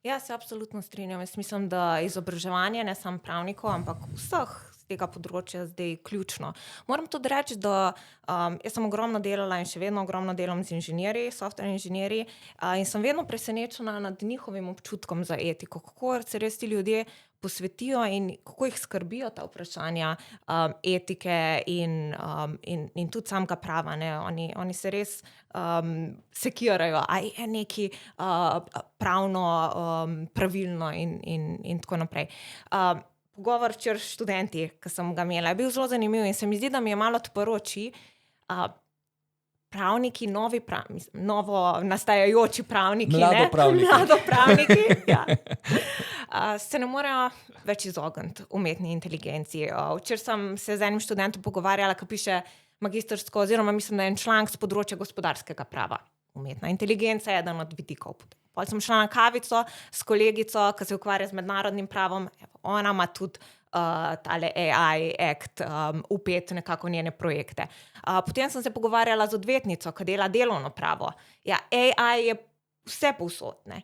Ja, se absolutno strinjam. Jaz mislim, da izobraževanje ne samo pravnikov, ampak vseh z tega področja zdaj ključno. Moram tudi reči, da jaz sem ogromno delala in še vedno ogromno delam z inženirji, software inženirji, in sem vedno presenečena nad njihovim občutkom za etiko, kako se res ti ljudje posvetijo in kako jih skrbijo ta vprašanja etike in tudi samega prava. Ne? Oni se res sekirajo, a je neki pravno pravilno in tako naprej. Pogovor včeraj s študenti, ki sem ga imela, je bil zelo zanimiv in se mi zdi, da mi je malo odprl oči. Pravniki, novo nastajajoči pravniki, mlado pravniki, ja. Se ne morejo več izogniti umetni inteligenciji. Včeraj sem se z enim študentom pogovarjala, ki piše magistrsko, oziroma mislim, da je en članek z področja gospodarskega prava. Umetna inteligenca je eden od vidikov. Potem sem šla na kavico s kolegico, ki se ukvarja z mednarodnim pravom. Ona ima tudi tale AI Act upet nekako njene projekte. Potem sem se pogovarjala z odvetnico, ki dela delovno pravo. Ja, AI je vse povsod, ne.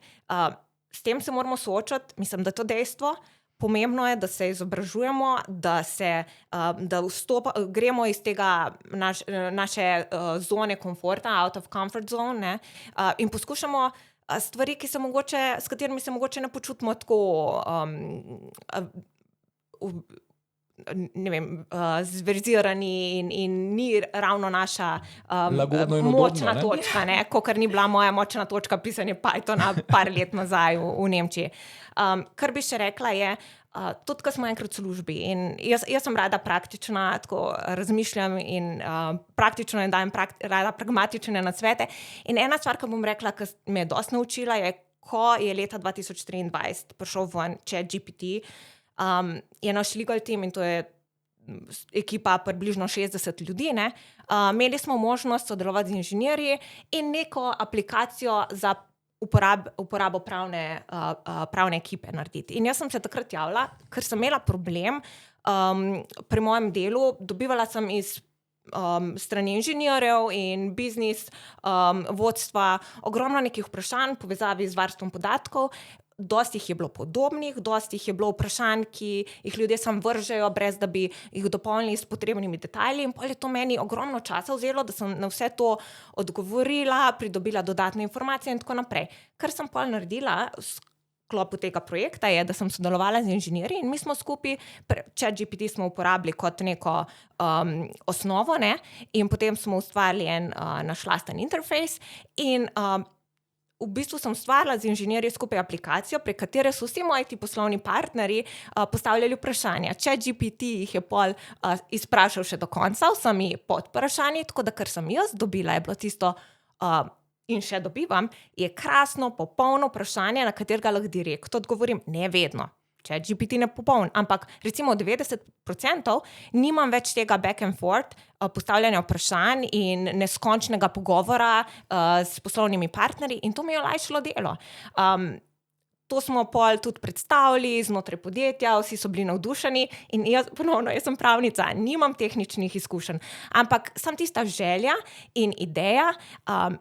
S tem se moramo soočati, mislim, da to dejstvo. Pomembno je, da se izobražujemo, da gremo iz tega naše zone komforta, out of comfort zone, ne, in poskušamo stvari, s katerimi se mogoče ne počutimo tako ne vem, zverzirani in ni ravno naša močna točka, ne, kakor ni bila moja močna točka pisanje Pythona par let nazaj v Nemčiji. Kar bi še rekla je, tudi ko smo enkrat v službi in jaz sem rada praktična, tako razmišljam in praktično in dajem rada pragmatične nasvete. In ena stvar, ki bom rekla, ki me je dosti naučila, je, ko je leta 2023 prišel ven ChatGPT, je naš legal team, in to je ekipa približno 60 ljudi, ne, imeli smo možnost sodelovati z inženirji in neko aplikacijo za uporabo pravne ekipe narediti. In jaz sem se takrat javila, ker sem imela problem pri mojem delu, dobivala sem iz strani inženirjev in biznis vodstva ogromno nekih vprašanj v povezavi z varstvom podatkov. Dosti jih je bilo podobnih, dosti jih je bilo vprašanj, ki jih ljudje samo vržejo, brez da bi jih dopolnili s potrebnimi detajli. In potem je to meni ogromno časa vzelo, da sem na vse to odgovorila, pridobila dodatne informacije in tako naprej. Kar sem potem naredila v sklopu tega projekta je, da sem sodelovala z inženirji in mi smo skupaj, ChatGPT smo uporabili kot neko osnovo, ne, in potem smo ustvarili en naš lasten interfejs in v bistvu sem ustvarila z inženirji skupaj aplikacijo, prek katere so vsi moji ti poslovni partnerji postavljali vprašanja. ChatGPT jih je pol izprašal še do konca, vsemi podvprašanji, tako da kar sem jaz dobila, je bilo tisto in še dobivam, je krasno, popolno vprašanje, na katerega lahko direkt odgovorim. Ne vedno. ChatGPT ne popoln, ampak recimo 90% nimam več tega back and forth, postavljanja vprašanj in neskončnega pogovora s poslovnimi partnerji in to mi je olajšalo delo. To smo pol tudi predstavili znotraj podjetja, vsi so bili navdušeni in jaz sem pravnica, nimam tehničnih izkušenj, ampak sem tista želja in ideja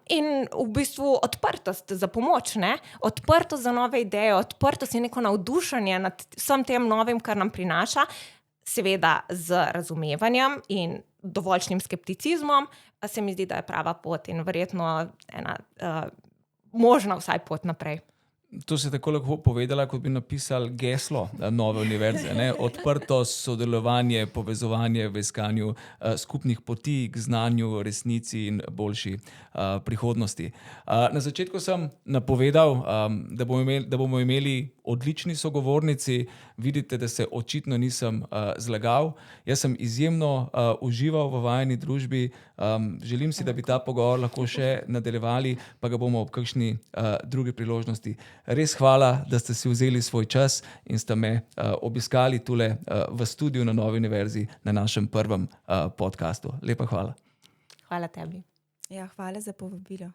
in v bistvu odprtost za pomoč, ne? Odprtost za nove ideje, odprtost in neko navdušenje nad vsem tem novim, kar nam prinaša, seveda z razumevanjem in dovoljšnim skepticizmom, se mi zdi, da je prava pot in verjetno ena možna vsaj pot naprej. To si tako lahko povedala, kot bi napisali geslo nove univerze, ne? Odprtost, sodelovanje, povezovanje v iskanju skupnih poti k znanju, resnici in boljši prihodnosti. Na začetku sem napovedal, da bomo imeli odlični sogovornici. Vidite, da se očitno nisem zlagal. Jaz sem izjemno užival v vajini družbi. Želim si, da bi ta pogovor lahko še nadaljevali, pa ga bomo ob kakšni drugi priložnosti. Res hvala, da ste si vzeli svoj čas in ste me obiskali tule v studiu na Novi univerzi na našem prvem podcastu. Lepa hvala. Hvala tebi. Ja, hvala za povabilo.